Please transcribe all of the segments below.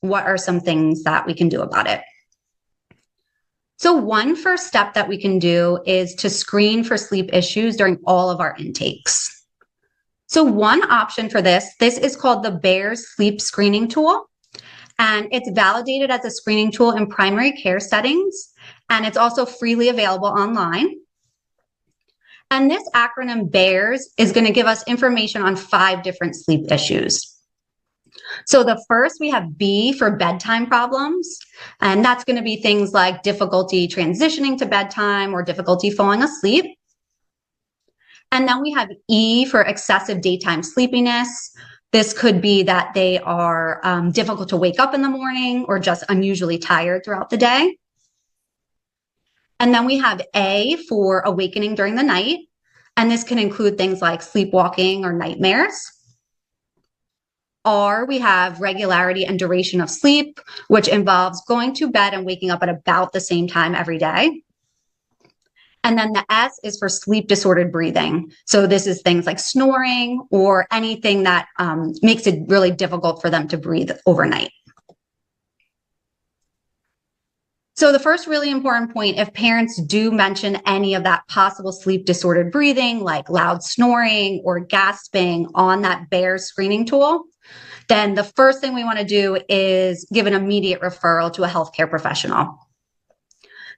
what are some things that we can do about it? So one first step that we can do is to screen for sleep issues during all of our intakes. So one option for this is called the Bears Sleep Screening Tool. And it's validated as a screening tool in primary care settings. And it's also freely available online. And this acronym BEARS is going to give us information on 5 different sleep issues. So the first, we have B for bedtime problems, and that's going to be things like difficulty transitioning to bedtime or difficulty falling asleep. And then we have E for excessive daytime sleepiness. This could be that they are difficult to wake up in the morning or just unusually tired throughout the day. And then we have A for awakening during the night, and this can include things like sleepwalking or nightmares. R, we have regularity and duration of sleep, which involves going to bed and waking up at about the same time every day. And then the S is for sleep disordered breathing. So this is things like snoring or anything that makes it really difficult for them to breathe overnight. So the first really important point, if parents do mention any of that possible sleep disordered breathing, like loud snoring or gasping on that BEARS screening tool, then the first thing we want to do is give an immediate referral to a healthcare professional.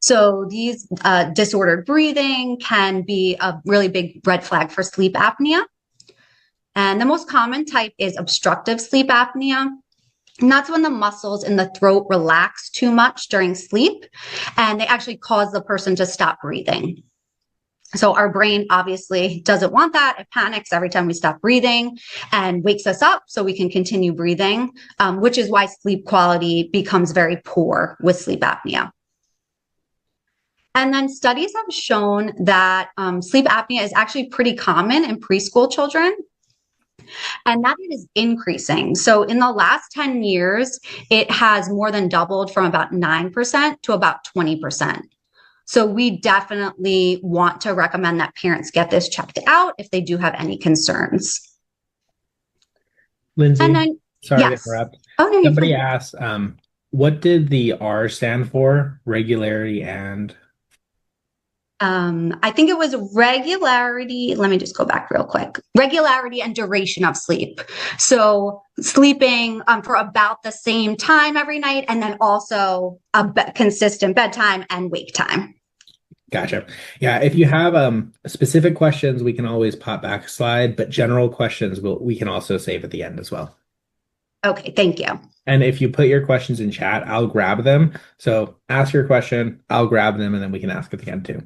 So these disordered breathing can be a really big red flag for sleep apnea. And the most common type is obstructive sleep apnea. And that's when the muscles in the throat relax too much during sleep, and they actually cause the person to stop breathing. So our brain obviously doesn't want that. It panics every time we stop breathing and wakes us up so we can continue breathing, which is why sleep quality becomes very poor with sleep apnea. And then studies have shown that sleep apnea is actually pretty common in preschool children, and that it is increasing. So in the last 10 years, it has more than doubled from about 9% to about 20%. So we definitely want to recommend that parents get this checked out if they do have any concerns. Lindsay, and then, sorry yes. to interrupt. Oh, no, somebody asked, what did the R stand for? Regularity and... I think it was regularity. Let me just go back real quick. Regularity and duration of sleep. So sleeping for about the same time every night, and then also a consistent bedtime and wake time. Gotcha. Yeah, if you have specific questions, we can always pop back a slide, but general questions we can also save at the end as well. Okay, thank you. And if you put your questions in chat, I'll grab them. So ask your question, I'll grab them, and then we can ask at the end too.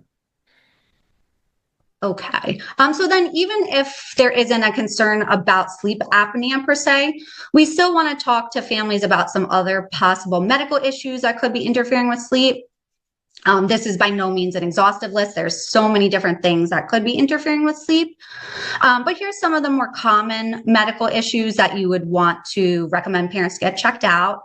Okay. So then even if there isn't a concern about sleep apnea per se, we still want to talk to families about some other possible medical issues that could be interfering with sleep. This is by no means an exhaustive list. There's so many different things that could be interfering with sleep. But here's some of the more common medical issues that you would want to recommend parents get checked out.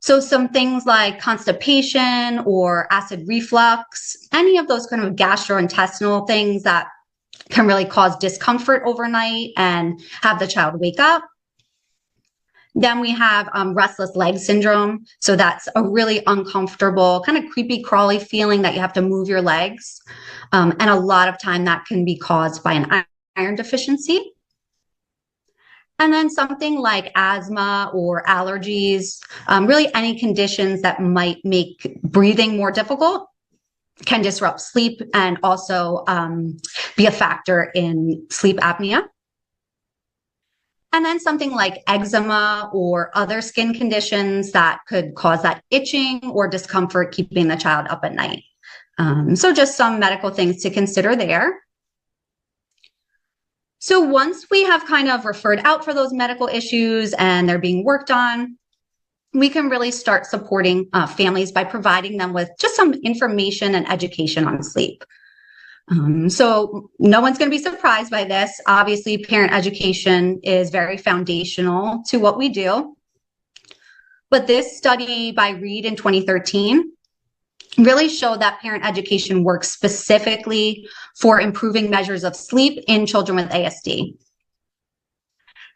So some things like constipation or acid reflux, any of those kind of gastrointestinal things that can really cause discomfort overnight and have the child wake up. Then we have restless leg syndrome. So that's a really uncomfortable, kind of creepy, crawly feeling that you have to move your legs. And a lot of time that can be caused by an iron deficiency. And then something like asthma or allergies, really any conditions that might make breathing more difficult can disrupt sleep and also be a factor in sleep apnea. And then something like eczema or other skin conditions that could cause that itching or discomfort keeping the child up at night. So just some medical things to consider there. So once we have kind of referred out for those medical issues and they're being worked on, we can really start supporting families by providing them with just some information and education on sleep. So no one's going to be surprised by this. Obviously, parent education is very foundational to what we do. But this study by Reed in 2013 really showed that parent education works specifically for improving measures of sleep in children with ASD.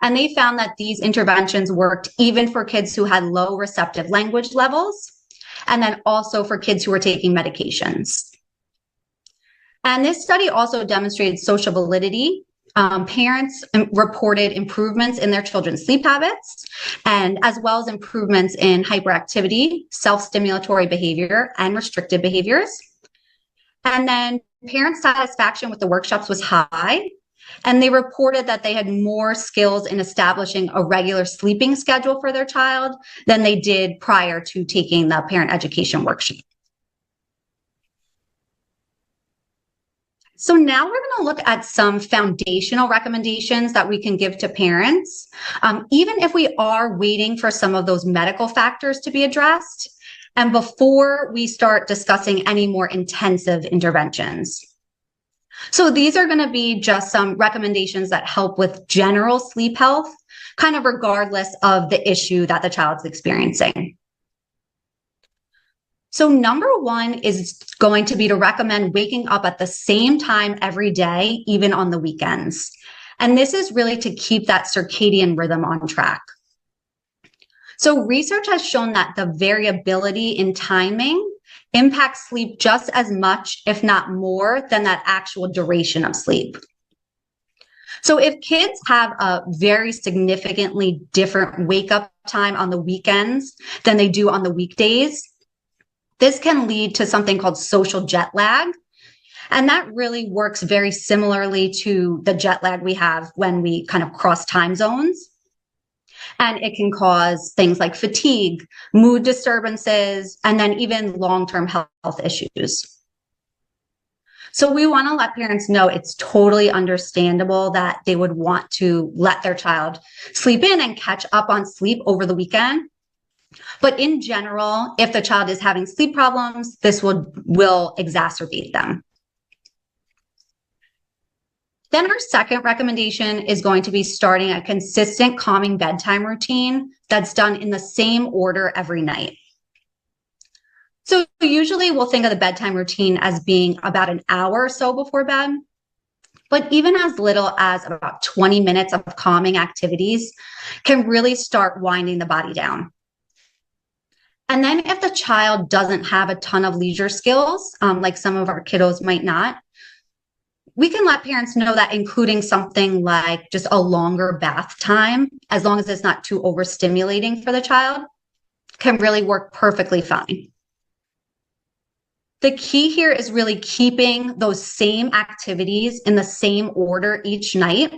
And they found that these interventions worked even for kids who had low receptive language levels, and then also for kids who were taking medications. And this study also demonstrated social validity. Parents reported improvements in their children's sleep habits, and as well as improvements in hyperactivity, self-stimulatory behavior, and restrictive behaviors. And then parent satisfaction with the workshops was high, and they reported that they had more skills in establishing a regular sleeping schedule for their child than they did prior to taking the parent education workshop. So now we're going to look at some foundational recommendations that we can give to parents, even if we are waiting for some of those medical factors to be addressed, and before we start discussing any more intensive interventions. So these are going to be just some recommendations that help with general sleep health, kind of regardless of the issue that the child's experiencing. So number one is going to be to recommend waking up at the same time every day, even on the weekends. And this is really to keep that circadian rhythm on track. So research has shown that the variability in timing impacts sleep just as much, if not more, than that actual duration of sleep. So if kids have a very significantly different wake up time on the weekends than they do on the weekdays, this can lead to something called social jet lag. And that really works very similarly to the jet lag we have when we kind of cross time zones. And it can cause things like fatigue, mood disturbances, and then even long-term health issues. So we want to let parents know it's totally understandable that they would want to let their child sleep in and catch up on sleep over the weekend. But in general, if the child is having sleep problems, this will exacerbate them. Then our second recommendation is going to be starting a consistent calming bedtime routine that's done in the same order every night. So usually we'll think of the bedtime routine as being about an hour or so before bed, but even as little as about 20 minutes of calming activities can really start winding the body down. And then if the child doesn't have a ton of leisure skills, like some of our kiddos might not, we can let parents know that including something like just a longer bath time, as long as it's not too overstimulating for the child, can really work perfectly fine. The key here is really keeping those same activities in the same order each night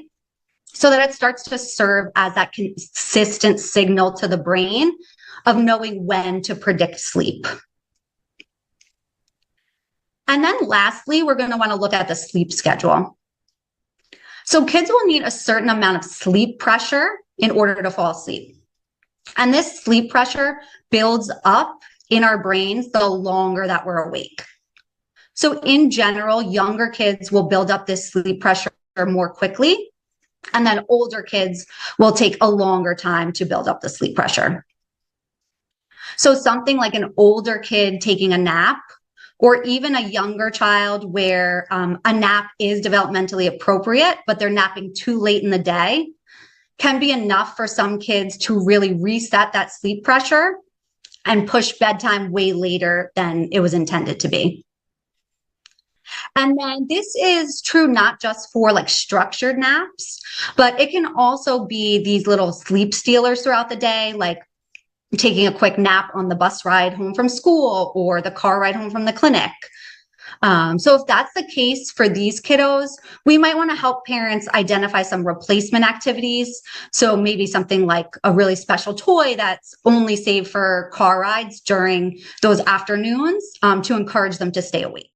so that it starts to serve as that consistent signal to the brain of knowing when to predict sleep. And then lastly, we're going to want to look at the sleep schedule. So kids will need a certain amount of sleep pressure in order to fall asleep. And this sleep pressure builds up in our brains the longer that we're awake. So in general, younger kids will build up this sleep pressure more quickly, and then older kids will take a longer time to build up the sleep pressure. So something like an older kid taking a nap, or even a younger child where a nap is developmentally appropriate, but they're napping too late in the day, can be enough for some kids to really reset that sleep pressure and push bedtime way later than it was intended to be. And then this is true not just for like structured naps, but it can also be these little sleep stealers throughout the day, like taking a quick nap on the bus ride home from school or the car ride home from the clinic. So if that's the case for these kiddos, we might want to help parents identify some replacement activities. So maybe something like a really special toy that's only saved for car rides during those afternoons to encourage them to stay awake.